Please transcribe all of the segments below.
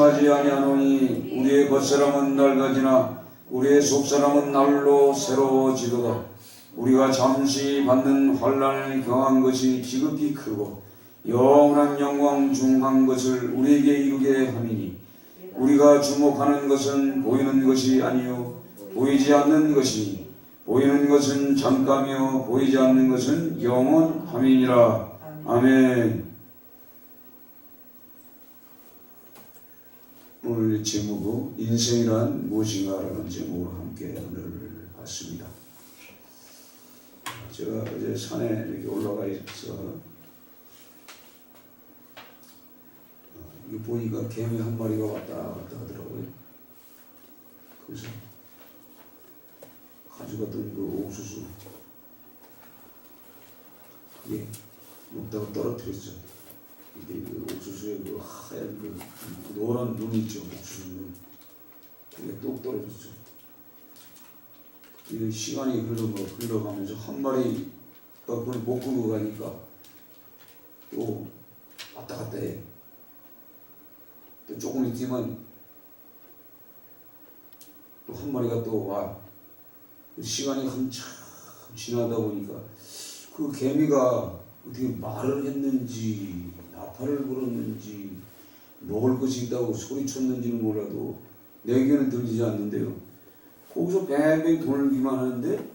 낙심하지 아니하노니 우리의 겉사람은 낡아지나 우리의 속사람은 날로 새로워지도다. 우리가 잠시 받는 환난을 경한 것이 지극히 크고 영원한 영광 중한 것을 우리에게 이루게 함이니 우리가 주목하는 것은 보이는 것이 아니요 보이지 않는 것이니 보이는 것은 잠깐이요 보이지 않는 것은 영원함이니라. 아멘. 오늘 제목은 인생이란 무엇인가라는 제목으로 함께 오늘 봤습니다. 제가 어제 산에 이렇게 올라가 있어서 이거 보니까 개미 한 마리가 왔다 갔다 하더라고요. 그래서 가져갔던 그 옥수수 그게 먹다가 떨어뜨렸죠. 이게 그 옥수수에 그 하얀 그 노란 눈이 있죠. 옥수수 눈. 그게 똑 떨어졌죠. 이 시간이 흘러가면서 한 마리가 그걸 못 끌고 가니까 또 왔다 갔다 해. 또 조금 있지만 또 한 마리가 또 와. 시간이 한참 지나다 보니까 그 개미가 어떻게 말을 했는지 나팔을 불었는지 먹을 것이 있다고 소리쳤는지는 몰라도 내게는 들리지 않는데요. 거기서 뱅뱅 돌기만 하는데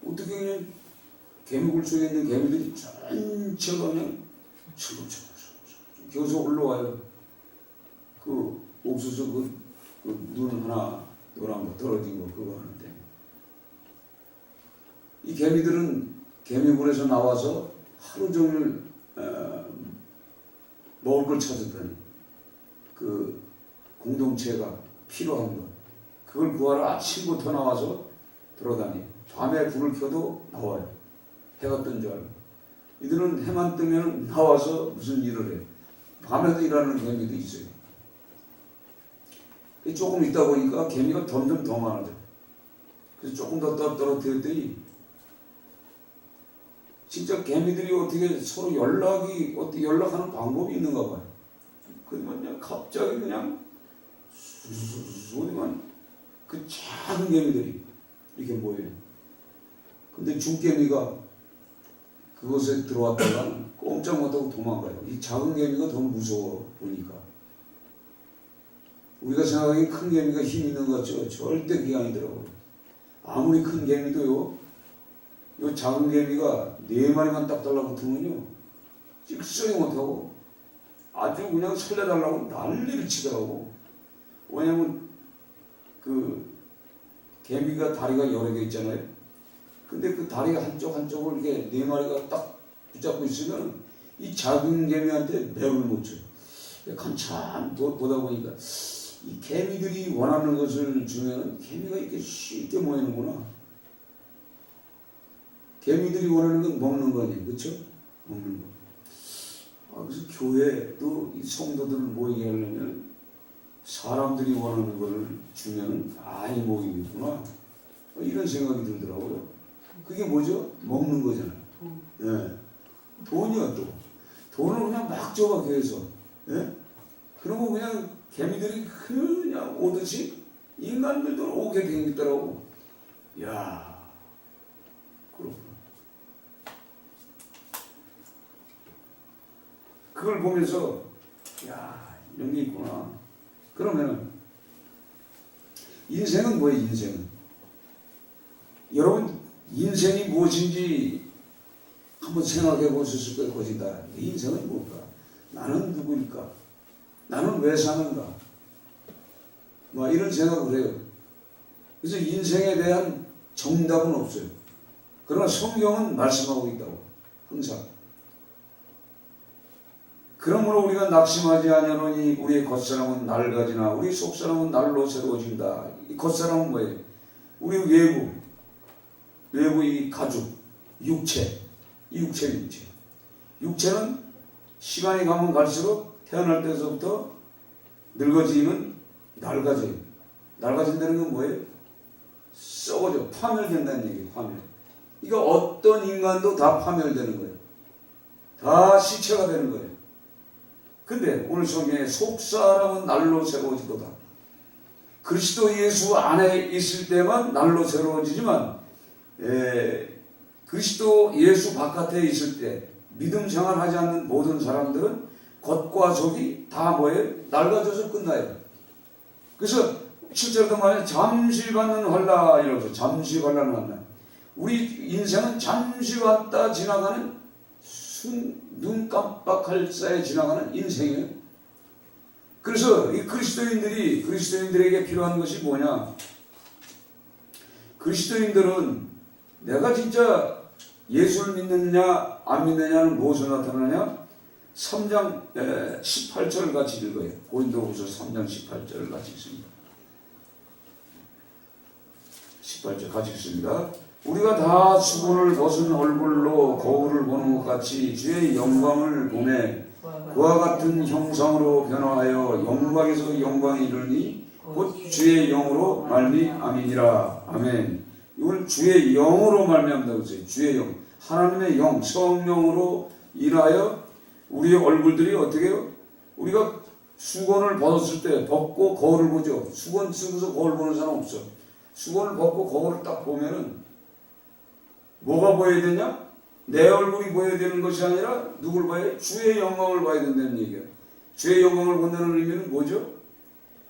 어떻게 그냥 개미굴 속에 있는 개미들이 전체가 그냥 철렁철렁 겨서 올라와요. 그 옥수수 그 눈 하나 노란 거 떨어진 거 그거 하는데 이 개미들은 개미굴에서 나와서 하루 종일 먹을 걸 찾았더니 그 공동체가 필요한 것 그걸 구하러 아침부터 나와서 돌아다니 밤에 불을 켜도 나와요. 해가 뜬 줄 알고 이들은 해만 뜨면 나와서 무슨 일을 해. 밤에도 일하는 개미도 있어요. 조금 있다 보니까 개미가 점점 더 많아져. 그래서 조금 더 떨어뜨렸더니 진짜 개미들이 어떻게 서로 어떻게 연락하는 방법이 있는가 봐요. 그냥 갑자기 그냥 소리만 그 작은 개미들이 이렇게 모여요. 근데 중개미가 그곳에 들어왔다가 꼼짝 못하고 도망가요. 이 작은 개미가 더 무서워 보니까. 우리가 생각하기에 큰 개미가 힘 있는 것 같죠? 절대 그게 아니더라고요. 아무리 큰 개미도요. 요 작은 개미가 4마리만 딱 달라붙으면요. 찍소리 못하고 아주 그냥 살려달라고 난리를 치더라고. 왜냐면 그 개미가 다리가 여러 개 있잖아요. 근데 그 다리가 한쪽을 이렇게 4마리가 딱 붙잡고 있으면 이 작은 개미한테 매를 못 쳐요. 한참 보다 보니까 이 개미들이 원하는 것을 주면 개미가 이렇게 쉽게 모이는구나. 개미들이 원하는 건 먹는 거 아니에요. 그렇죠? 먹는 거. 그래서 교회도 이 성도들을 모이게 하려면 사람들이 원하는 것을 주면 많이 모이겠구나. 이런 생각이 들더라고요. 그게 뭐죠? 먹는 거잖아요. 예. 돈이요, 또. 돈을 그냥 막 줘봐, 교회에서. 예? 그러고 그냥 개미들이 그냥 오듯이 인간들도 오게 되겠더라고. 야, 그렇구나. 그걸 보면서 야, 이런 게 있구나. 그러면 인생은 뭐예요? 인생은 여러분 인생이 무엇인지 한번 생각해 보셨을 거예요. 거짓다. 인생은 뭘까? 나는 누구일까? 나는 왜 사는가? 뭐 이런 생각을 해요. 그래서 인생에 대한 정답은 없어요. 그러나 성경은 말씀하고 있다고 항상. 그러므로 우리가 낙심하지 아니하노니 우리의 겉사람은 낡아지나 우리 속사람은 날로 새로워진다. 이 겉사람은 뭐예요? 우리 외부 이 가죽, 육체, 이 육체. 육체는 시간이 가면 갈수록 태어날 때서부터 늙어지면 낡아져요. 낡아진다는 건 뭐예요? 썩어져, 파멸된다는 얘기예요. 파멸. 이거 어떤 인간도 다 파멸되는 거예요. 다 시체가 되는 거예요. 근데 오늘 성경에 속사람은 날로 새로워지도다. 그리스도 예수 안에 있을 때만 날로 새로워지지만 그리스도 예수 바깥에 있을 때 믿음 생활하지 않는 모든 사람들은 겉과 속이 다 뭐예요? 낡아져서 끝나요. 그래서 실제로도 말해 잠시 받는 환난 이러면서 잠시 받는 환난. 우리 인생은 잠시 왔다 지나가는 눈 깜빡할 사이에 지나가는 인생이에요. 그래서 이 그리스도인들에게 필요한 것이 뭐냐? 그리스도인들은 내가 진짜 예수를 믿느냐 안 믿느냐는 무엇으로 나타나냐? 3장 18절을 같이 읽어요. 고린도후서 3장 18절을 같이 읽습니다. 18절 같이 읽습니다. 우리가 다 수고를 벗은 얼굴로 거울을 보는 것 같이 주의 영광을 보매 그와 같은 형상으로 변화하여 영광에서 영광에 이르니 곧 주의 영으로 말미암이니라. 아멘. 이걸 주의 영으로 말미암다고 했어요. 주의 영, 하나님의 영, 성령으로 인하여 우리의 얼굴들이 어떻게 해요? 우리가 수건을 벗었을 때 벗고 거울을 보죠. 수건 쓰고서 거울 보는 사람 없어. 수건을 벗고 거울을 딱 보면은 뭐가 보여야 되냐? 내 얼굴이 보여야 되는 것이 아니라 누굴 봐야 돼? 주의 영광을 봐야 된다는 얘기야. 주의 영광을 본다는 의미는 뭐죠?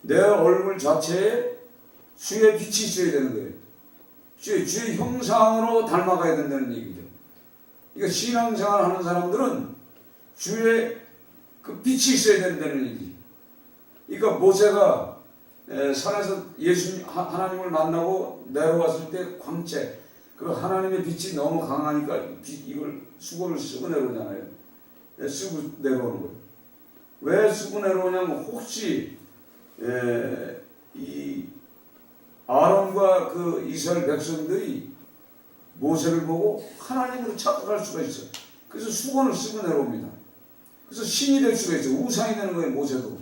내 얼굴 자체에 주의 빛이 있어야 되는 거예요. 주의 형상으로 닮아가야 된다는 얘기죠. 그러니까 신앙생활 하는 사람들은 주의 그 빛이 있어야 된다는 얘기죠. 그러니까 모세가 산에서 예수님 하나님을 만나고 내려왔을 때 광채, 그 하나님의 빛이 너무 강하니까 이걸 수건을 쓰고 내려오잖아요. 쓰고 내려오는 거예요. 왜 쓰고 내려오냐면 혹시 이 아론과 그 이스라엘 백성들이 모세를 보고 하나님으로 착각할 수가 있어요. 그래서 수건을 쓰고 내려옵니다. 그래서 신이 될 수가 있어요. 우상이 되는 거예요, 모세도.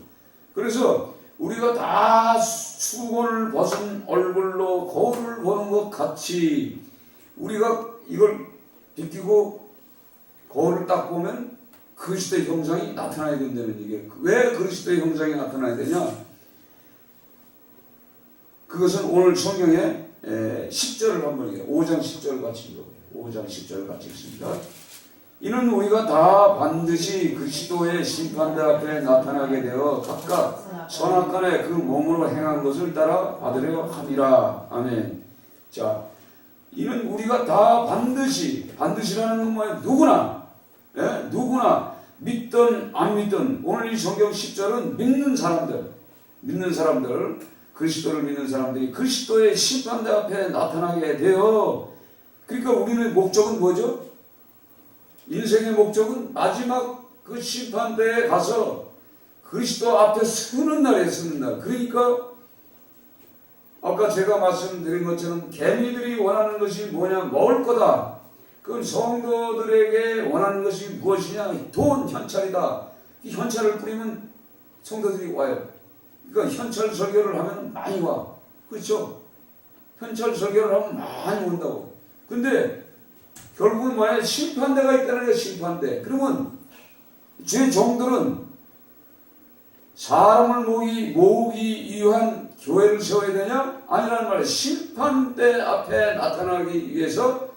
그래서 우리가 다 수건을 벗은 얼굴로 거울을 보는 것 같이 우리가 이걸 비키고 거울을 딱 보면 그리스도의 형상이 나타나야 된다는 얘기예요. 왜 그리스도의 형상이 나타나야 되냐? 그것은 오늘 성경에 10절을 한번 읽어요. 5장 10절을 같이 읽어요. 5장 10절을 같이 읽습니다. 이는 우리가 다 반드시 그리스도의 심판대 앞에 나타나게 되어 각각 선악간에 그 몸으로 행한 것을 따라 받으려 함이라. 아멘. 자, 이는 우리가 다 반드시라는 건 뭐예요? 누구나 믿든 안 믿든 오늘 이 성경 10절은 믿는 사람들 그리스도를 믿는 사람들이 그리스도의 심판대 앞에 나타나게 되어, 그러니까 우리의 목적은 뭐죠? 인생의 목적은 마지막 그 심판대에 가서 그리스도 앞에 서는 날에 서는 날. 그러니까 아까 제가 말씀드린 것처럼 개미들이 원하는 것이 뭐냐? 먹을 거다. 그 성도들에게 원하는 것이 무엇이냐? 돈, 현찰이다. 이 현찰을 뿌리면 성도들이 와요. 그러니까 현찰 설교를 하면 많이 와. 그렇죠? 현찰 설교를 하면 많이 온다고. 근데 결국은 뭐야? 심판대가 있다는 거야, 심판대. 그러면 제 종들은 사람을 모으기 위한 교회를 세워야 되냐? 아니라는 말이야. 심판대 앞에 나타나기 위해서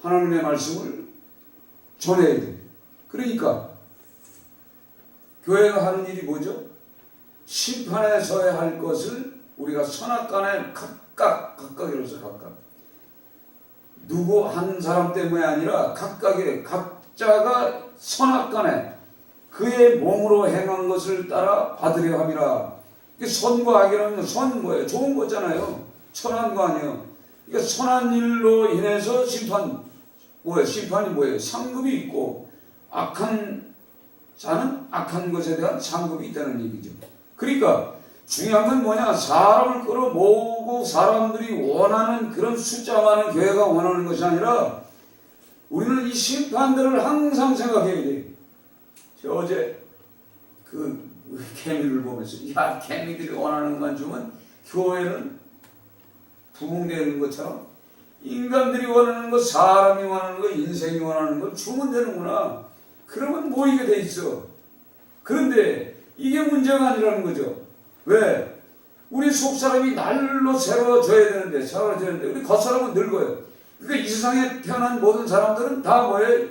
하나님의 말씀을 전해야 돼. 그러니까 교회가 하는 일이 뭐죠? 심판에 서야 할 것을 우리가 선악간에 각각이로서 각각. 누구 한 사람 때문에 아니라 각자가 선악간에 그의 몸으로 행한 것을 따라 받으려 함이라. 선과 악이라는 선 뭐예요? 좋은 거잖아요. 선한 거 아니에요. 그러니까 선한 일로 인해서 심판이 뭐예요? 상급이 있고 악한 자는 악한 것에 대한 상급이 있다는 얘기죠. 그러니까 중요한 건 뭐냐? 사람을 끌어모으고 사람들이 원하는 그런 숫자 많은 교회가 원하는 것이 아니라 우리는 이 심판들을 항상 생각해야 돼요. 저 어제 그 개미를 보면서 야, 개미들이 원하는 것만 주면 교회는 부흥되는 것처럼 인간들이 원하는 것, 사람이 원하는 것, 인생이 원하는 것 주면 되는구나. 그러면 모이게 돼 있어. 그런데 이게 문제가 아니라는 거죠. 왜? 우리 속사람이 날로 새로워져야 되는데, 새로워지는데, 우리 겉사람은 늙어요. 그러니까 이 세상에 태어난 모든 사람들은 다 뭐예요?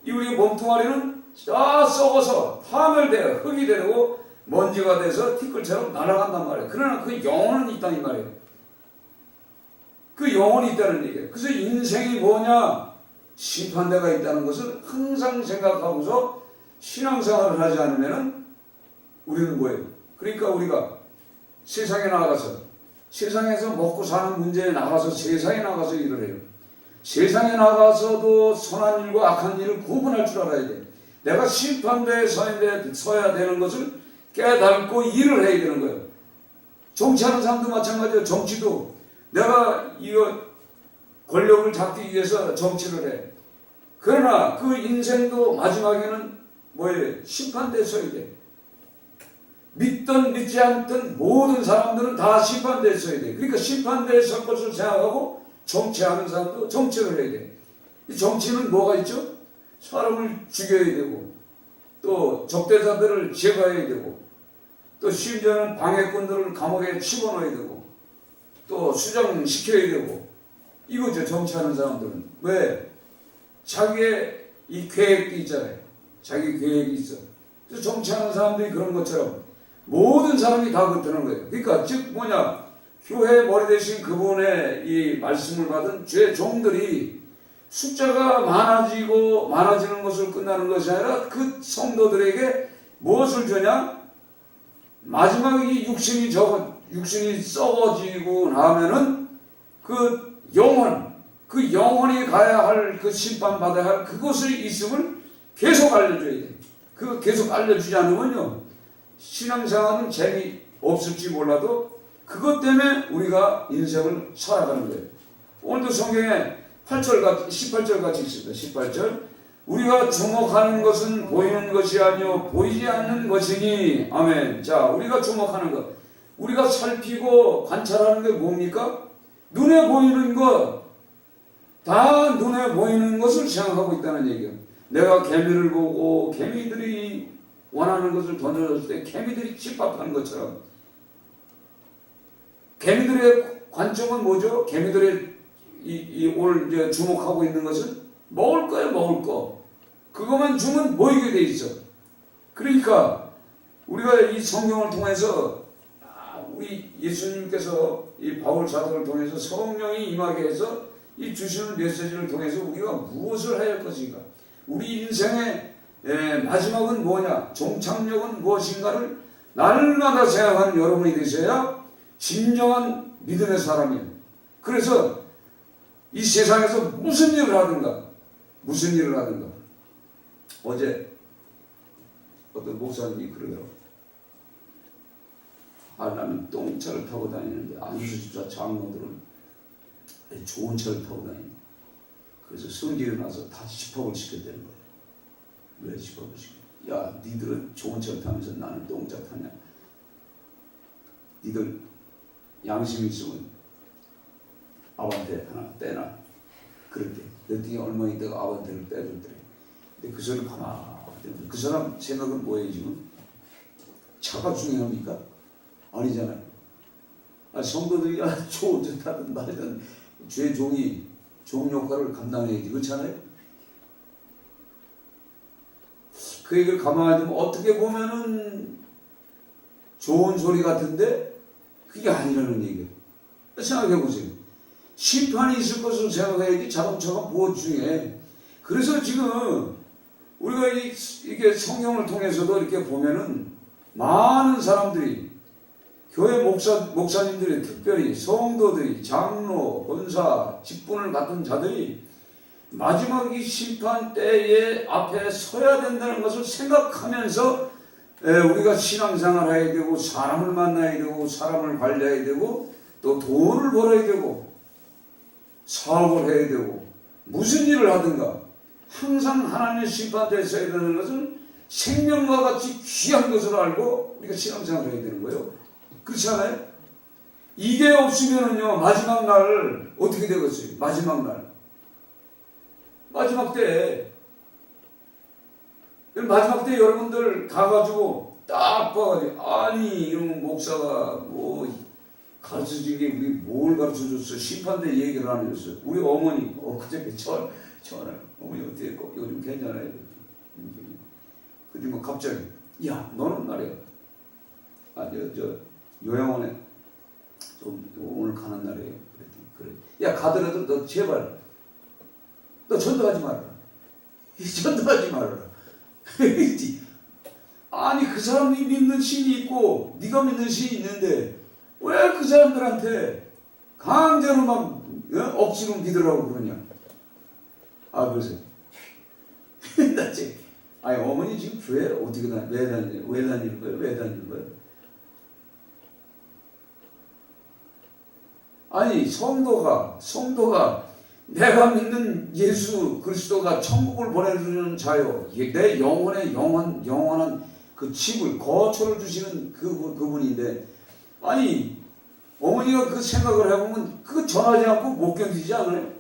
이 우리 몸뚱아리는 다 썩어서 파멸되어 흙이 되고 먼지가 돼서 티끌처럼 날아간단 말이에요. 그러나 그 영혼은 있다는 말이에요. 그 영혼이 있다는 얘기예요. 그래서 인생이 뭐냐? 심판대가 있다는 것을 항상 생각하고서 신앙생활을 하지 않으면 우리는 뭐예요? 그러니까 우리가 세상에 나가서 세상에서 먹고 사는 문제에 나가서 세상에 나가서 일을 해요. 세상에 나가서도 선한 일과 악한 일을 구분할 줄 알아야 돼. 내가 심판대에 서야 되는 것을 깨닫고 일을 해야 되는 거예요. 정치하는 사람도 마찬가지예요. 정치도 내가 이거 권력을 잡기 위해서 정치를 해. 그러나 그 인생도 마지막에는 뭐예요? 심판대에 서야 돼. 믿든 믿지 않든 모든 사람들은 다 심판대에 서야 돼. 그러니까 심판대에 설 것을 생각하고 정치하는 사람도 정치를 해야 돼. 이 정치는 뭐가 있죠? 사람을 죽여야 되고 또 적대자들을 제거해야 되고 또 심지어는 방해꾼들을 감옥에 집어넣어야 되고 또 수정시켜야 되고 이거죠. 정치하는 사람들은. 왜? 자기의 이 계획도 있잖아요. 자기 계획이 있어. 그래서 정치하는 사람들이 그런 것처럼 모든 사람이 다 그렇다는 거예요. 그러니까 즉 뭐냐? 교회 머리 대신 그분의 이 말씀을 받은 죄 종들이 숫자가 많아지는 것을 끝나는 것이 아니라 그 성도들에게 무엇을 주냐? 마지막에 이 육신이 썩어지고 나면은 그 영혼이 가야 할 그 심판받아야 할 그것을 있음을 계속 알려줘야 돼. 그 계속 알려주지 않으면요. 신앙생활은 재미없을지 몰라도 그것 때문에 우리가 인생을 살아가는 거예요. 오늘도 성경에 18절 같이 있습니다. 18절. 우리가 주목하는 것은 보이는 것이 아니요 보이지 않는 것이니. 아멘. 자, 우리가 주목하는 것. 우리가 살피고 관찰하는 게 뭡니까? 눈에 보이는 것. 다 눈에 보이는 것을 생각하고 있다는 얘기예요. 내가 개미를 보고 개미들이 원하는 것을 던져줬을 때 개미들이 집합하는 것처럼 개미들의 관점은 뭐죠? 개미들의 오늘 이제 주목하고 있는 것은 먹을 거예요, 먹을 거. 그것만 주면 모이게 돼 있어. 그러니까 우리가 이 성경을 통해서 우리 예수님께서 이 바울 사도를 통해서 성령이 임하게 해서 이 주시는 메시지를 통해서 우리가 무엇을 해야 할 것인가? 우리 인생의 마지막은 뭐냐? 종착역은 무엇인가를 날마다 생각하는 여러분이 되셔야 진정한 믿음의 사람이에요. 그래서 이 세상에서 무슨 일을 하든가 어제 어떤 목사님이 그러더라고요. 나는 똥차를 타고 다니는데 안수집사 장로들은 좋은 차를 타고 다닌다. 그래서 성질이 나서 다 집합을 시켰다는 거예요. 왜 집합을 시켜? 야, 니들은 좋은 차를 타면서 나는 똥차 타냐? 니들 양심이 있으면 아반떼 하나 떼나. 그럴 때 내 등에 얼마 있다가 아반떼를 빼줬더래. 근데 그 소리 가만히 그 사람 생각은 뭐예요 지금? 차가 중요합니까? 아니잖아요. 성도들이 좋은 차 타든 말이든 죄 종이 종 역할을 감당해야지. 그렇잖아요? 그 얘기를 가만히 두면 어떻게 보면은 좋은 소리 같은데 그게 아니라는 얘기예요. 생각해 보세요. 심판이 있을 것을 생각해야지 자동차가 무엇 중에. 그래서 지금 우리가 이게 성경을 통해서도 이렇게 보면은 많은 사람들이 교회 목사님들이 특별히 성도들이 장로, 권사, 직분을 맡은 자들이 마지막 이 심판 때에 앞에 서야 된다는 것을 생각하면서 우리가 신앙생활 해야 되고 사람을 만나야 되고 사람을 관리해야 되고 또 돈을 벌어야 되고 사업을 해야 되고 무슨 일을 하든가 항상 하나님의 심판대에 서야 되는 것을 생명과 같이 귀한 것으로 알고 우리가 신앙생활을 해야 되는 거예요. 그렇지 않아요? 이게 없으면은요 마지막 날 어떻게 되겠어요? 마지막 때 마지막 때 여러분들 가가지고 딱 봐가지고 아니 이런 목사가 뭐 가르쳐준 게 우리 뭘 가르쳐줬어? 심판대 얘기를 안 해줬어. 우리 어머니 그저께 전화 어머니 어떻게 했고 요즘 괜찮아요? 근데 뭐 갑자기 야 너는 말이야 저 요양원에 좀 오늘 가는 날이에요. 그랬더니 그래 야 가더라도 너 제발 너 전도하지 말아라. 전도하지 말아라. 아니 그 사람이 믿는 신이 있고 네가 믿는 신이 있는데 왜 그 사람들한테 강제로 막 억지로 믿으라고 그러냐. 그래서 나 지금 아니 어머니 지금 교회 어떻게 왜 다니는 거예요? 왜 다니는 거예요? 아니 성도가 내가 믿는 예수 그리스도가 천국을 보내주는 자요. 내 영원한 그 집을 거처를 주시는 그분인데 아니 어머니가 그 생각을 해보면 그 전하지 않고 못 견디지 않아요?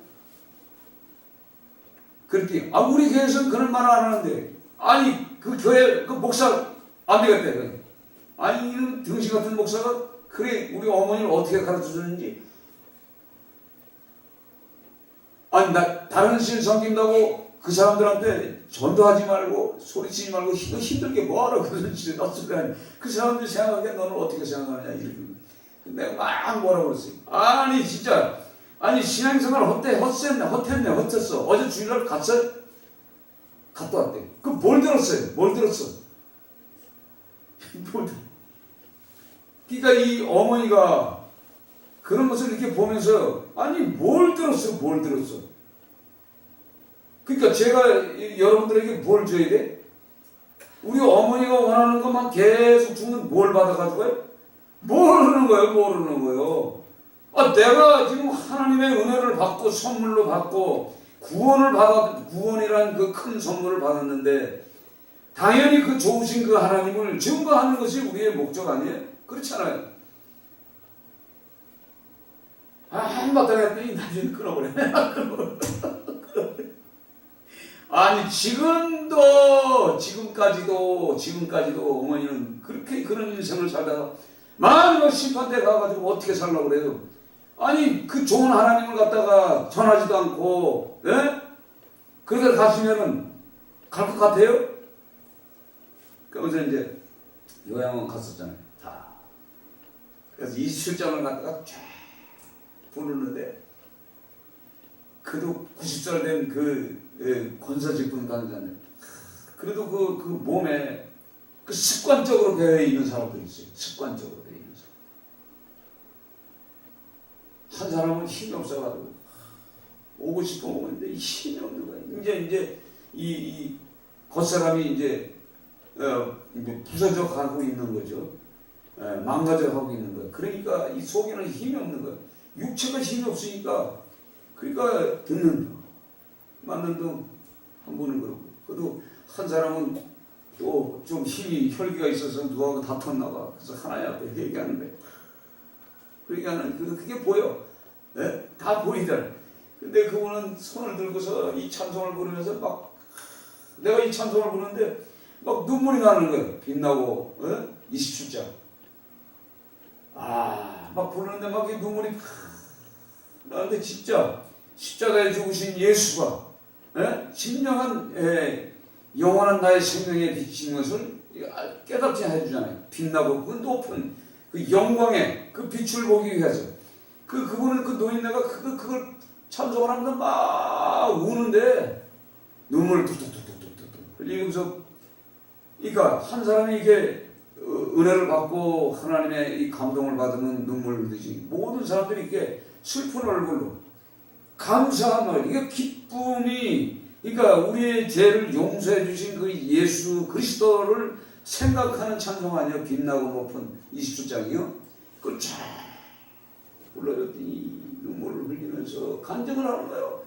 그렇게 우리 교회에서는 그런 말 안 하는데 아니 그 교회 그 목사 안 되겠대. 아니 이런 등신 같은 목사가 그래 우리 어머니를 어떻게 가르쳐 주는지 아니 다른 신 섬긴다고 그 사람들한테 전도하지 말고 소리치지 말고 힘들게 뭐하러 그런 짓을 낯설게 하니 그 사람들이 생각하기에 너는 어떻게 생각하느냐 이렇게 내가 막 뭐라고 그랬어요. 아니 진짜 아니 신앙생활 헛했어. 어제 주일날 갔다 왔대. 그 뭘 들었어요? 그러니까 이 어머니가 그런 것을 이렇게 보면서 아니 뭘 들었어? 그러니까 제가 여러분들에게 뭘 줘야 돼? 우리 어머니가 원하는 것만 계속 주면 뭘 받아가지고요? 모르는 거예요. 내가 지금 하나님의 은혜를 받고 선물로 받고 구원이라는 그 큰 선물을 받았는데 당연히 그 좋으신 그 하나님을 증거하는 것이 우리의 목적 아니에요? 그렇잖아요. 맞다 했더니 나중에 끊어버려. 아니 지금까지도 어머니는 그렇게 그런 인생을 살다가 마지막 심판대 가가지고 어떻게 살라고 그래요? 아니 그 좋은 하나님을 갖다가 전하지도 않고 그러다 가시면은 갈 것 같아요? 그러면서 이제 요양원 갔었잖아요. 다. 그래서 27장을 갖다가 쫙 부르는데 그래도 90살 된 그 권사직분 강자인데 그래도 그 몸에 그 습관적으로 배어 있는 사람들이 있어요. 습관적으로 배어 있는 사람. 한 사람은 힘이 없어가지고 오고 싶으면 오는데 힘이 없는 거야. 이제 이 겉사람이 이제 부서져 가고 있는 거죠. 망가져 가고 있는 거야. 그러니까 이 속에는 힘이 없는 거야. 육체가 힘이 없으니까 그러니까 듣는 거, 맞는 둥 한 분은 그러고, 그래도 한 사람은 또 좀 힘이 혈기가 있어서 누구하고 다퉜나 봐. 그래서 하나님 앞에 회개하는 거야. 회개하는 그게 보여. 다 보이잖아. 근데 그분은 손을 들고서 이 찬송을 부르면서 막 내가 이 찬송을 부르는데 막 눈물이 나는 거야. 빛나고 27장. 막 부르는데 막 눈물이 나는데 진짜 십자가에 죽으신 예수가 진정한 영원한 나의 생명에 비친 것을 깨닫게 해주잖아요. 빛나고 그 높은 그 영광의 그 빛을 보기 위해서 그분은 그 노인네가 그걸 찬송을 하면서 막 우는데 눈물을 뚝뚝뚝뚝뚝뚝 흘리면서 그러니까 한 사람이 이게 은혜를 받고 하나님의 이 감동을 받으면 눈물을 흘리지 모든 사람들이 이렇게 슬픈 얼굴로 감사한 말 이게 기쁨이 그러니까 우리의 죄를 용서해 주신 그 예수 그리스도를 생각하는 찬송 아니에요. 빛나고 높은 27장이요. 그걸 쫙 불러줬더니 눈물을 흘리면서 간증을 하는 거예요.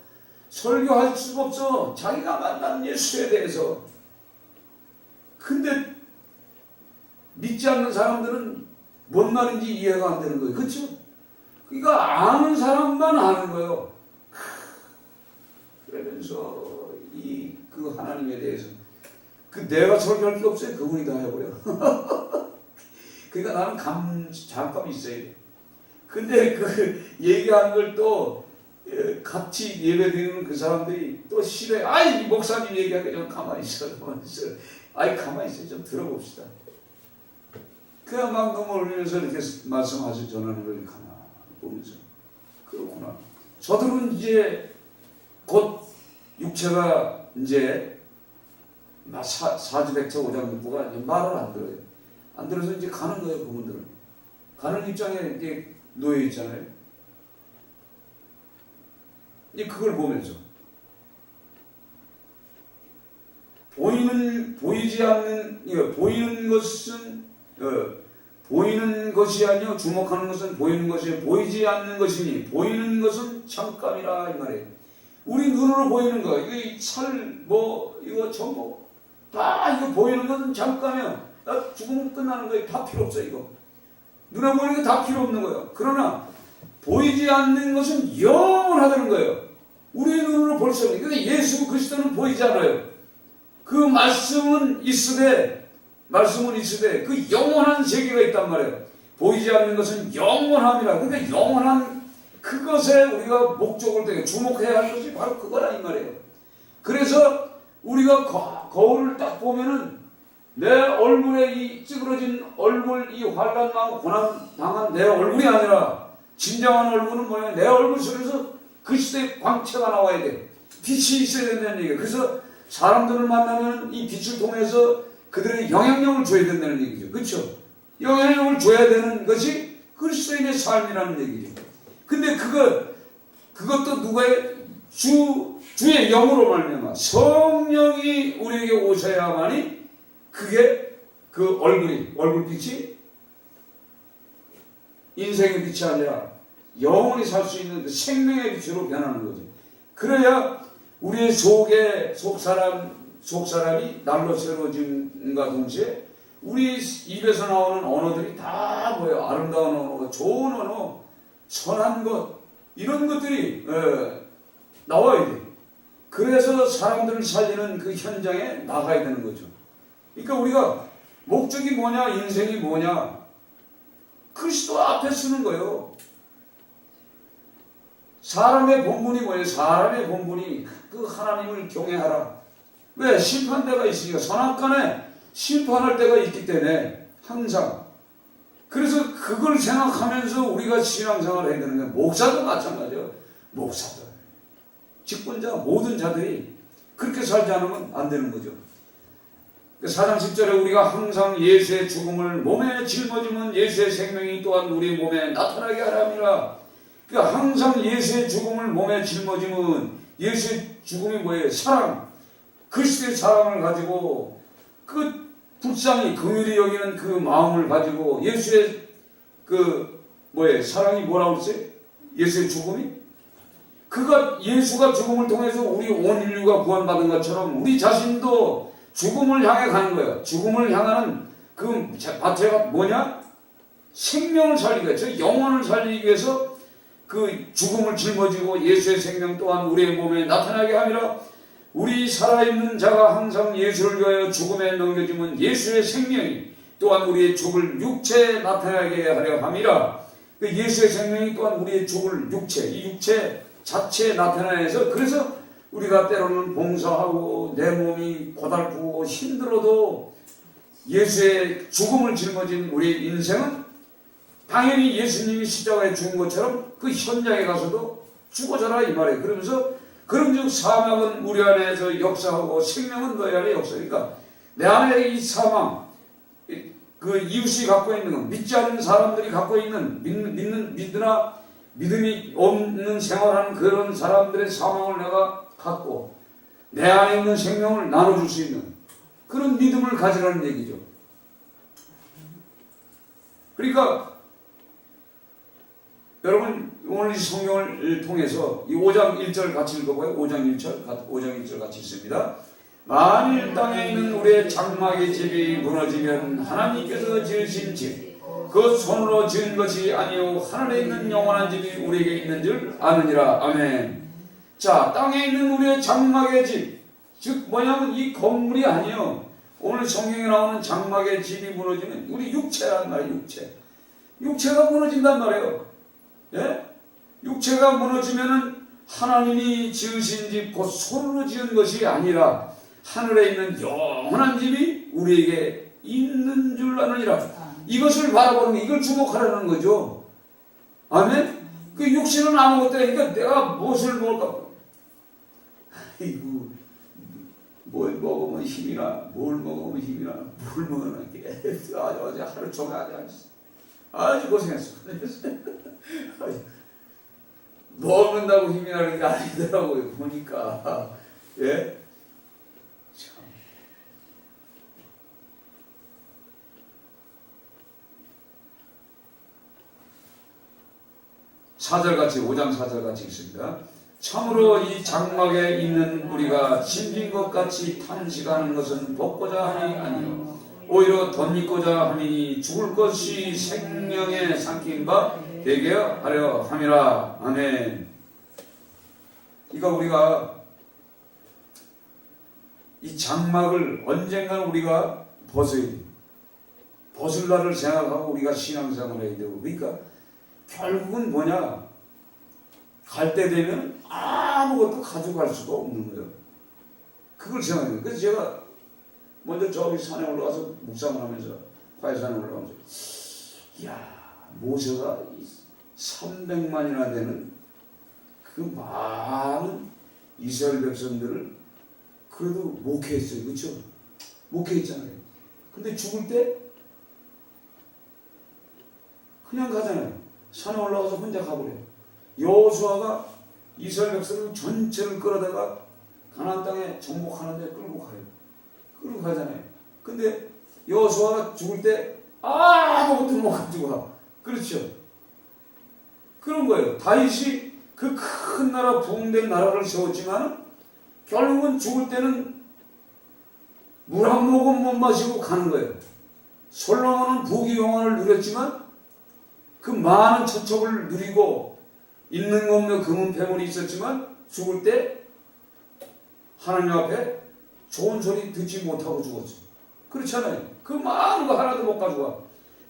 설교할 수가 없어. 자기가 만난 예수에 대해서. 근데 믿지 않는 사람들은 뭔 말인지 이해가 안 되는 거예요. 그렇죠? 그러니까 아는 사람만 아는 거예요. 그러면서 그 하나님에 대해서 그 내가 설교할 게 없어요. 그분이 다 해버려. 그러니까 나는 잠깐 있어야 돼. 근데 그 얘기하는 걸 또 같이 예배 드리는 그 사람들이 또 싫어해. 아이, 이 목사님 얘기하니까 좀 가만히 있어. 가만히 있어. 아이, 가만히 있어. 좀 들어봅시다. 그냥 막 너무 울면서 이렇게 말씀하셔 전하는 걸 가만히 보면서. 그렇구나. 저들은 이제 곧 육체가 이제 사지백체 오장육부가 말을 안 들어요. 안 들어서 이제 가는 거예요. 그분들은. 가는 입장에 이제 놓여 있잖아요. 그걸 보면서 보이지 않는 보이는 것이 아니요 주목하는 것은 보이는 것이 보이지 않는 것이니 보이는 것은 잠깐이라 이 말이에요. 우리 눈으로 보이는 거 이거 이거 전부 다 이거 보이는 것은 잠깐이야. 나 죽으면 끝나는 거예요. 다 필요 없어 이거. 눈에 보이는 게 다 필요 없는 거예요. 그러나 보이지 않는 것은 영원하다는 거예요. 우리의 눈으로 볼 수 없는. 근데 예수 그리스도는 보이지 않아요. 그 말씀은 있으되 그 영원한 세계가 있단 말이에요. 보이지 않는 것은 영원함이라. 그러니까 영원한 그것에 우리가 목적을 두고 주목해야 할 것이 바로 그거라 이 말이에요. 그래서 우리가 거울을 딱 보면은 내 얼굴에 이 찌그러진 얼굴, 이 환난당하고 고난 당한 내 얼굴이 아니라 진정한 얼굴은 뭐냐? 내 얼굴 속에서 그리스도의 광채가 나와야 돼. 빛이 있어야 된다는 얘기예요. 그래서 사람들을 만나면 이 빛을 통해서 그들에게 영향력을 줘야 된다는 얘기죠. 그렇죠? 영향력을 줘야 되는 것이 그리스도인의 삶이라는 얘기죠. 근데 그것도 누가의 주의 영으로 말미암아 성령이 우리에게 오셔야만이 그게 그 얼굴빛이 인생의 빛이 아니라 영원히 살 수 있는 그 생명의 빛으로 변하는 거죠. 그래야 우리의 속사람이 날로 새로워짐과 동시에 우리 입에서 나오는 언어들이 다 뭐예요? 아름다운 언어, 좋은 언어, 선한 것 이런 것들이 나와야 돼. 그래서 사람들을 살리는 그 현장에 나가야 되는 거죠. 그러니까 우리가 목적이 뭐냐, 인생이 뭐냐, 그리스도 앞에 쓰는 거예요. 사람의 본분이 뭐예요? 사람의 본분이 그 하나님을 경외하라. 왜? 심판대가 있으니까. 선악간에 심판할 때가 있기 때문에 항상. 그래서 그걸 생각하면서 우리가 신앙생활을 해야 되는 거예요. 목사도 마찬가지예요. 목사들, 직분자, 모든 자들이 그렇게 살지 않으면 안 되는 거죠. 4장 10절에 우리가 항상 예수의 죽음을 몸에 짊어지면 예수의 생명이 또한 우리 몸에 나타나게 하랍니다. 그러니까 항상 예수의 죽음을 몸에 짊어지면 예수의 죽음이 뭐예요? 사랑, 그리스도의 사랑을 가지고 그 불쌍히 긍휼히 여기는 그 마음을 가지고 예수의 사랑이 뭐라고 그랬어요? 예수의 죽음이? 예수가 죽음을 통해서 우리 온 인류가 구원받은 것처럼 우리 자신도 죽음을 향해 가는 거예요. 죽음을 향하는 그 자체가 뭐냐? 생명을 살리기 위해서, 영혼을 살리기 위해서 그 죽음을 짊어지고 예수의 생명 또한 우리의 몸에 나타나게 하미라. 우리 살아있는 자가 항상 예수를 위하여 죽음에 넘겨지면 예수의 생명이 또한 우리의 죽을 육체에 나타나게 하려 함이라. 예수의 생명이 또한 우리의 죽을 이 육체 자체에 나타나서 그래서 우리가 때로는 봉사하고 내 몸이 고달프고 힘들어도 예수의 죽음을 짊어진 우리 인생은 당연히 예수님이 십자가에 죽은 것처럼 그 현장에 가서도 죽어져라 이 말이에요. 그러면서 그런즉 사망은 우리 안에서 역사하고 생명은 너희 안에 역사하니까 내 안에 이 사망, 그 이웃이 갖고 있는 것, 믿지 않는 사람들이 갖고 있는 믿음이 없는 생활하는 그런 사람들의 사망을 내가 갖고 내 안에 있는 생명을 나눠줄 수 있는 그런 믿음을 가지라는 얘기죠. 그러니까 여러분 오늘 이 성경을 통해서 이 5장 1절 같이 읽어봐요. 5장 1절 같이 읽습니다. 만일 땅에 있는 우리의 장막의 집이 무너지면 하나님께서 지으신 집 그 손으로 지은 것이 아니요 하늘에 있는 영원한 집이 우리에게 있는 줄 아느니라. 아멘. 자, 땅에 있는 우리의 장막의 집, 즉 뭐냐면 이 건물이 아니요 오늘 성경에 나오는 장막의 집이 무너지면 우리 육체란 말이에요. 육체가 무너진단 말이에요. 예? 육체가 무너지면은 하나님이 지으신 집, 곧 손으로 지은 것이 아니라 하늘에 있는 영원한 집이 우리에게 있는 줄 아느니라. 이것을 바라보는 게, 이걸 주목하라는 거죠. 아멘? 그 육신은 아무것도 아니니까 내가 무엇을 먹을까? 아이고, 뭘 먹으면 힘이나, 뭘 먹으면 힘이나, 뭘 먹으면 아주 하루 종일 아주 고생했어. 먹는다고 힘이 나는 게 아니더라고요. 보니까. 예? 참. 사절같이 5장 4절같이 있습니다. 참으로 이 장막에 있는 우리가 짐진 것 같이 탄식하는 것은 벗고자 하니 아니요 오히려 덧입고자 하니 죽을 것이 생명에 삼킨 바 되게 하려 함이라. 아멘. 그러니까 우리가 이 장막을 언젠가는 우리가 벗어야 돼. 벗을 날을 생각하고 우리가 신앙생활을 해야 되고, 그러니까 결국은 뭐냐, 갈 때 되면 아무것도 가져갈 수가 없는 거예요. 그걸 생각해요. 그래서 제가 먼저 저기 산에 올라가서 묵상을 하면서, 화해산에 올라가면서, 이야, 모세가 300만이나 되는 그 많은 이스라엘 백성들을 그래도 목회했어요. 그렇죠? 목회했잖아요. 근데 죽을 때 그냥 가잖아요. 산에 올라가서 혼자 가버려요. 여호수아가 이스라엘 백성을 전체를 끌어다가 가나안 땅에 정복하는 데 끌고 가요. 끌고 가잖아요. 근데 여호수아가 죽을 때 아무것도 못 가지고 가. 그렇죠? 그런 거예요. 다윗이 그 큰 나라, 부흥된 나라를 세웠지만 결국은 죽을 때는 물 한 모금 못 마시고 가는 거예요. 솔로몬은 부귀 영화를 누렸지만 그 많은 처첩을 누리고 있는 거 없는 금은 패물이 있었지만 죽을 때 하나님 앞에 좋은 소리 듣지 못하고 죽었어요. 그렇잖아요. 그 많은 거 하나도 못 가져가.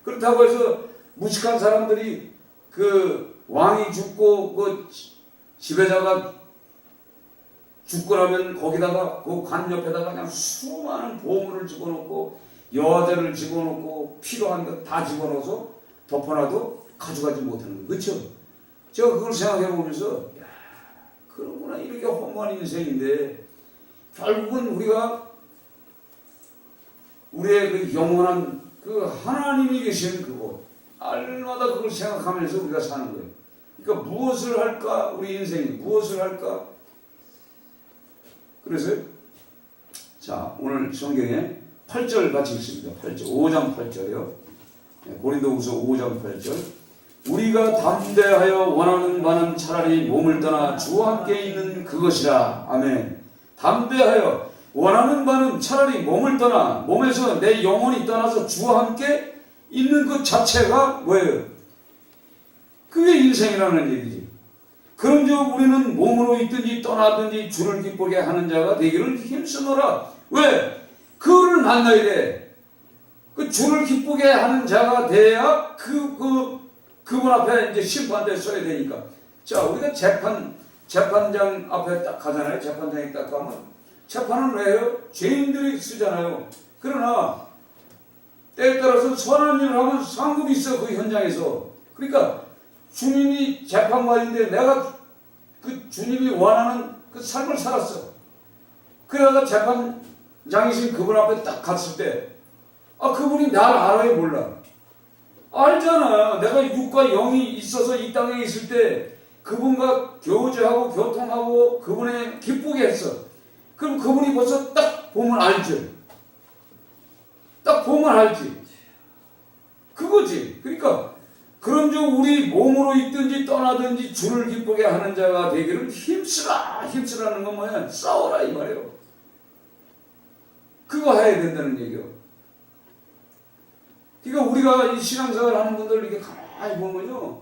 그렇다고 해서 무식한 사람들이 그 왕이 죽고 그 지배자가 죽고 나면 거기다가 그 관 옆에다가 그냥 수많은 보물을 집어넣고 여자를 집어넣고 필요한 것 다 집어넣어서 덮어놔도 가져가지 못하는 거예요. 그렇죠? 제가 그걸 생각해 보면서 야, 그러구나. 이렇게 허무한 인생인데 결국은 우리가 우리의 그 영원한 그 하나님이 계신 그곳 날마다 그걸 생각하면서 우리가 사는 거예요. 그러니까 무엇을 할까? 우리 인생이 무엇을 할까? 그래서 자, 오늘 성경에 8절 같이 읽습니다. 8절, 5장 8절이요. 고린도후서 5장 8절. 우리가 담대하여 원하는 바는 차라리 몸을 떠나 주와 함께 있는 그것이라. 아멘. 담대하여 원하는 바는 차라리 몸을 떠나, 몸에서 내 영혼이 떠나서 주와 함께 있는 것 자체가 뭐예요? 그게 인생이라는 얘기지. 그런즉 우리는 몸으로 있든지 떠나든지 주를 기쁘게 하는 자가 되기를 힘쓰노라. 왜? 그를 만나야 돼. 그 주를 기쁘게 하는 자가 돼야 그분 앞에 이제 심판대에 서야 되니까. 자, 우리가 재판장 앞에 딱 가잖아요. 재판장에 딱 가면 재판은 왜 해요? 죄인들이 쓰잖아요. 그러나 때에 따라서 선한 일을 하면 상급이 있어. 그 현장에서. 그러니까 주님이 재판관인데 내가 그 주님이 원하는 그 삶을 살았어. 그러다가 재판장이신 그분 앞에 딱 갔을 때 그분이 나를 알아요? 몰라? 알잖아. 내가 육과 영이 있어서 이 땅에 있을 때 그분과 교제하고 교통하고 그분에 기쁘게 했어. 그럼 그분이 벌써 딱 보면 알지. 딱 보면 알지. 그거지. 그러니까 그런즉 우리 몸으로 있든지 떠나든지 주를 기쁘게 하는 자가 되기를 힘쓰라. 힘쓰라는 건 뭐야? 싸워라 이 말이에요. 그거 해야 된다는 얘기요. 그러니까 우리가 이 신앙생활 하는 분들 이렇게 가만히 보면요,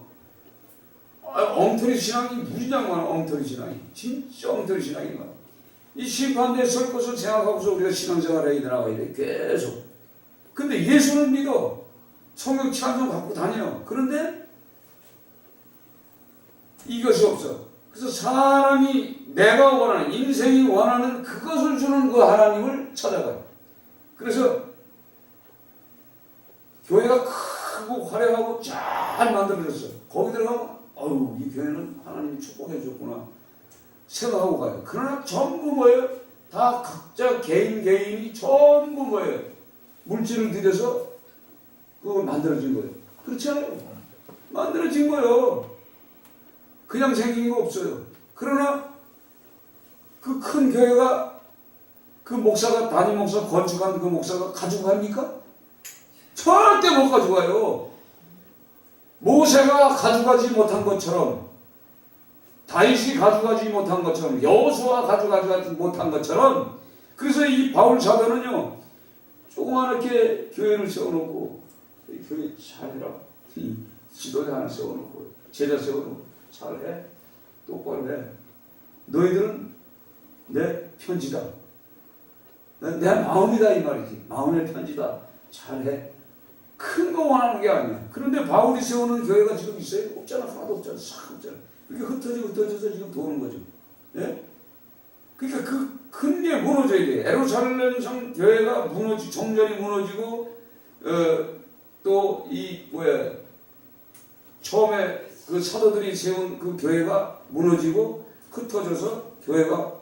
엉터리 신앙이 무지장 많아. 엉터리 신앙이 진짜 엉터리 신앙이 많아. 이 심판대에 설 것을 생각하고서 우리가 신앙생활에 나가야 돼. 계속. 근데 예수는 믿어. 성경치 한 점 갖고 다녀. 그런데 이것이 없어. 그래서 사람이 내가 원하는, 인생이 원하는 그것을 주는 그 하나님을 찾아가요. 그래서 교회가 크고 화려하고 잘 만들어졌어요. 거기 들어가면 어우, 이 교회는 하나님이 축복해 줬구나 생각하고 가요. 그러나 전부 뭐예요? 다 각자 개인이 전부 뭐예요? 물질을 들여서 그걸 만들어진 거예요. 그렇지 않아요? 만들어진 거예요. 그냥 생긴 거 없어요. 그러나 그 큰 교회가 그 목사가, 담임 목사 건축한 그 목사가 가지고 갑니까? 절대 못 가져가요. 모세가 가져가지 못한 것처럼, 다윗이 가져가지 못한 것처럼, 여호수아가 가져가지 못한 것처럼, 그래서 이 바울 사도는요, 조그맣게 교회를 세워놓고, 교회 잘해라. 지도자 하나 세워놓고, 제자 세워놓고, 잘해. 똑바로 해. 너희들은 내 편지다. 내 마음이다 이 말이지. 마음의 편지다. 잘해. 큰 거 원하는 게 아니야. 그런데 바울이 세우는 교회가 지금 있어요? 없잖아. 하나도 없잖아. 싹 없잖아. 이렇게 흩어져서 지금 도는 거죠. 예? 그러니까 그 큰 게 무너져야 돼. 예루살렘 성 교회가 정전이 무너지고, 또 이 처음에 그 사도들이 세운 그 교회가 무너지고 흩어져서 교회가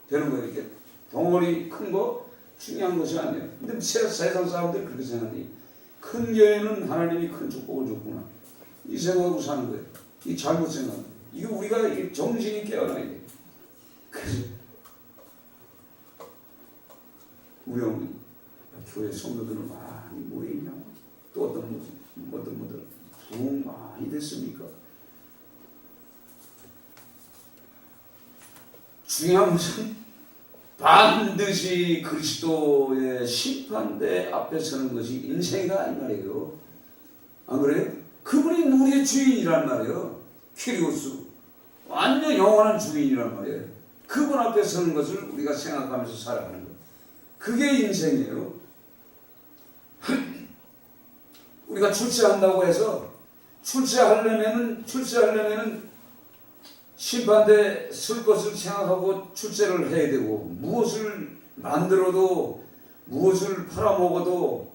되는 거예요. 이렇게 덩어리 큰 거 중요한 것이 아니에요. 근데 세상 사람들이 그렇게 생각해. 큰 교회는 하나님이 큰 축복을 줬구나. 이 생각하고 사는 거예요. 이 잘못 생각합니다. 이거 우리가 정신이 깨어나야 돼. 그래서 우리 어머니 교회 성도들은 많이 모여있냐? 또 어떤 분들 부흥 많이 됐습니까? 중요한 것은 반드시 그리스도의 심판대 앞에 서는 것이 인생이다 이 말이에요. 안 그래요? 그분이 우리의 주인이란 말이에요. 퀴리오스, 완전 영원한 주인이란 말이에요. 그분 앞에 서는 것을 우리가 생각하면서 살아가는 거예요. 그게 인생이에요. 우리가 출세한다고 해서 출세하려면은 심판대에 설 것을 생각하고 출세를 해야 되고, 무엇을 만들어도, 무엇을 팔아먹어도,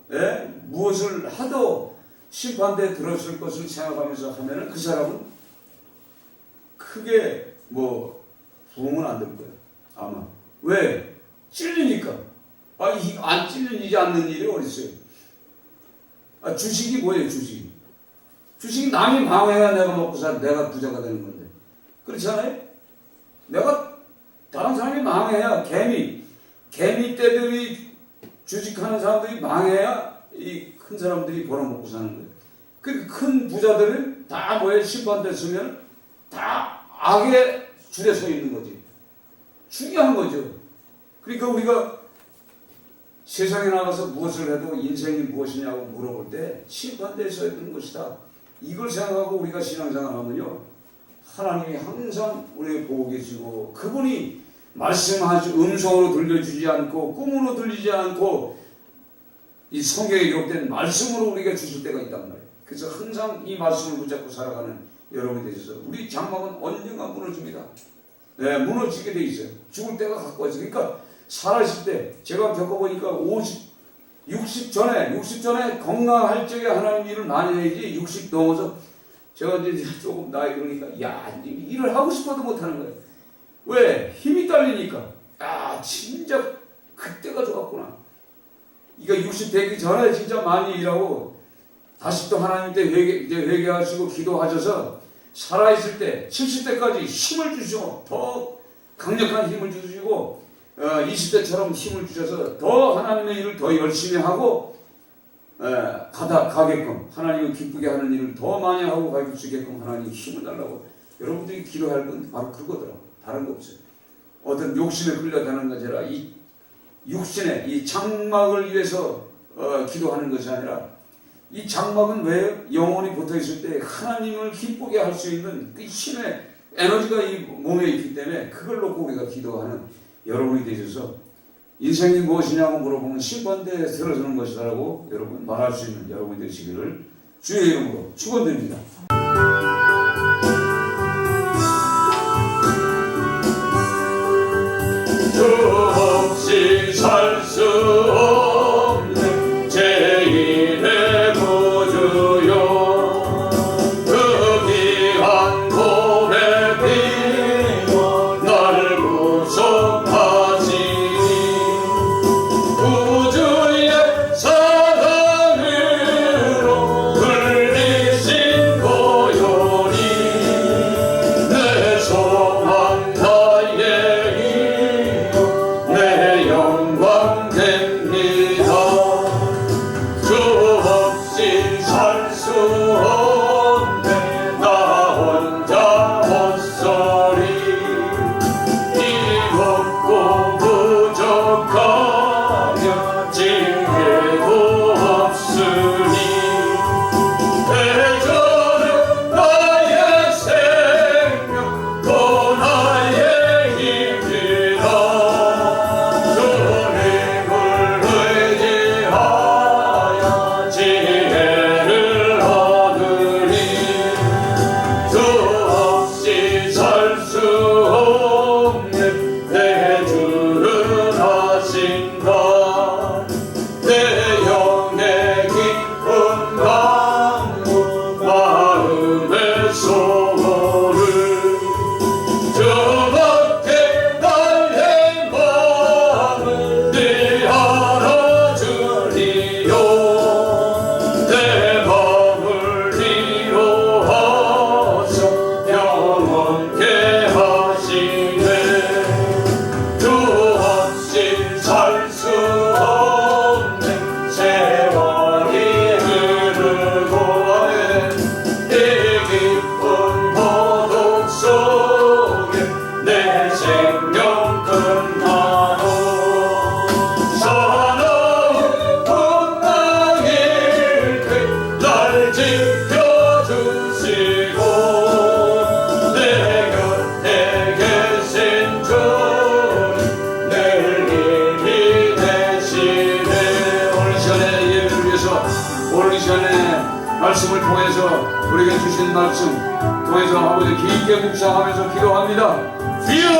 무엇을 하도 심판대에 들어설 것을 생각하면서 하면은 그 사람은 크게 부흥은 안 될 거예요. 아마. 왜? 찔리니까. 안 찔리지 않는 일이 어디 있어요? 주식이 뭐예요, 주식이? 주식이 남이 망해야 내가 먹고 내가 부자가 되는 건데. 그렇지 않아요? 내가 다른 사람이 망해야 개미 떼들이 주식하는 사람들이 망해야 이 큰 사람들이 벌어먹고 사는 거예요. 그 큰 부자들은 다 심판대 서면 다 악의 줄에 서 있는 거지. 중요한 거죠. 그러니까 우리가 세상에 나가서 무엇을 해도 인생이 무엇이냐고 물어볼 때 심판대에 서 있는 것이다. 이걸 생각하고 우리가 신앙생활 하면요, 하나님이 항상 우리를 보고 계시고, 그분이 말씀하시 음성으로 들려주지 않고 꿈으로 들리지 않고 이 성경에 기록된 말씀으로 우리가 주실 때가 있단 말이에요. 그래서 항상 이 말씀을 붙잡고 살아가는 여러분이 되셔서 우리 장막은 언젠가 무너집니다. 네, 무너지게 돼 있어요. 죽을 때가 가까워요. 그러니까 살아있을 때 제가 겪어보니까 60 전에 건강할 적에 하나님 일을 많이 해야지 60 넘어서 제가 이제 조금 나이 그러니까 일을 하고 싶어도 못하는 거예요. 왜? 힘이 딸리니까. 진짜 그때가 좋았구나. 이거 60 되기 전에 진짜 많이 일하고 다시 또 하나님 때 회개하시고 기도하셔서 살아있을 때 70대까지 힘을 주시고 더 강력한 힘을 주시고 20대처럼 힘을 주셔서 더 하나님의 일을 더 열심히 하고 가게끔 하나님을 기쁘게 하는 일을 더 많이 하고 갈 수 있게끔 하나님 힘을 달라고 여러분들이 기도할 건 바로 그거더라고. 다른 거 없어요. 어떤 욕심에 끌려다는 것이 아니라 이 육신의 이 장막을 위해서 기도하는 것이 아니라, 이 장막은 왜 영혼이 붙어 있을 때 하나님을 기쁘게 할 수 있는 그 힘의 에너지가 이 몸에 있기 때문에 그걸 놓고 우리가 기도하는 여러분이 되셔서 인생이 무엇이냐고 물어보면 심판대에 들어서는 것이다라고 여러분 말할 수 있는 여러분이 되시기를 주의 이름으로 축원드립니다. 주 없이 살 수 없는 제1의 구주요 그 귀한 몸의 피로 날 구속하시니 구주의 사랑으로 불리신 보혈이 내 소망 나의 내 영광 됩니다. 주 없이 살 수 없네 나 혼자 헛소리 이롭고 부족하며 징계도 없으니 대저는 나의 생명 또 나의 힘이라 주님을 의지하여 지혜를 얻으리 주 없이 살 수 없네 내 주를 하신다 내 영의 기쁜 강구 마음의 소원을 주밖에 나의 마음을 네 알아주리요 내 마음을 위로하셔 영원케 하시네 주 없이 살 수 없네 세월이 흐르고 이 깊은 고독 속에 내 생명 끝나도 사나운 분당일 날 지켜주시고 내 곁에 계신 주님 늘 힘이 되시네 오늘 시간에 예배를 위해서 오늘 시간에 말씀을 통해서 우리에게 주신 말씀 통해서 아버지 깊게 묵상하면서 기도합니다. 주여